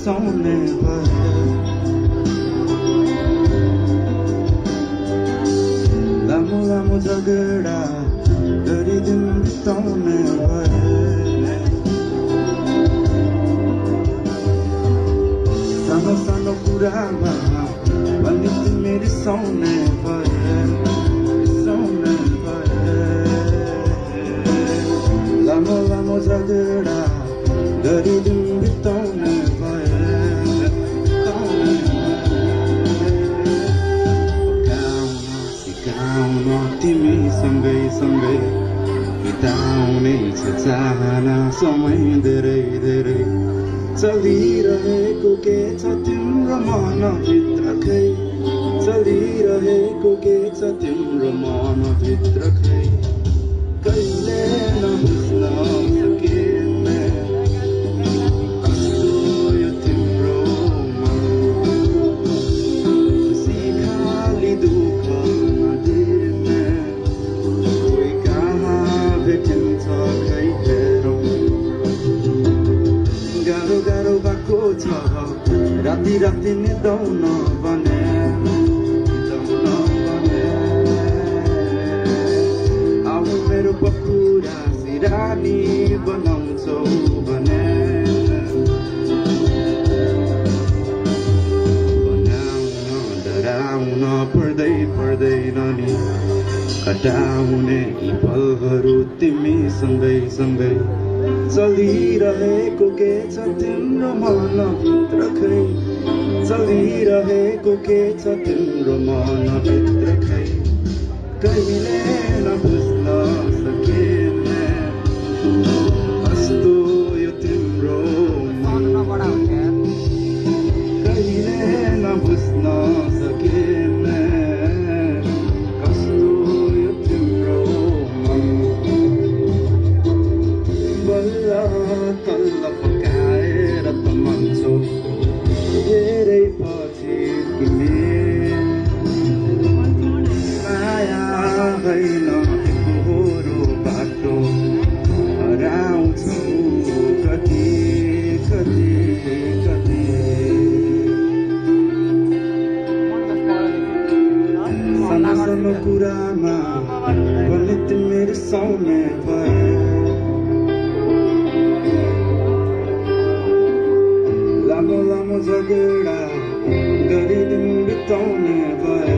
रिसाउने भए लामो लामो झगडा गरी दिन बिताउने भए सानो सानो कुरामा पनि तिमी रिसाउने भए लामो लामो झगडा गरी दिन बिताउने भए सिकाउन तिमी सँगै सँगै बिताउने छ चाहना समय धेरै धेरै चलिरहेको के छ तिम्रो मनभित्र खै चलिरहेको के छ तिम्रो मनभित्र खै कहिले नबुझ्न सकिने कस्तो यो तिम्रो खुसी खाली दुःख नदिने कोही कहाँ भेटिन्छ खै हेरौँ गाह्रो गाह्रो भएको छ राति राति निदाउन भने मेरो पकुरा सिरानी बनाउँछौ भने बनाउन डराउन पर्दैन नि हटाउने यी पलहरू तिमी सँगै सँगै चलिरहेको के छ तिम्रो मनभित्र खै चलिरहेको के छ तिम्रो मनभित्र खै कहिले नबुझ्न सकिने कस्तो यो तिम्रो कहिले नबुझ्न सकिने कस्तो यो तिम्रो बल्ल तल्ल पकाएर त मान्छौ धेरै पछि तिमी होइन एकहोरो बाटो हराउँछु कति कति कति सानो सानो कुरामा पनि तिमी रिसाउने भए लामो लामो झगडा गरी दिन बिताउने भए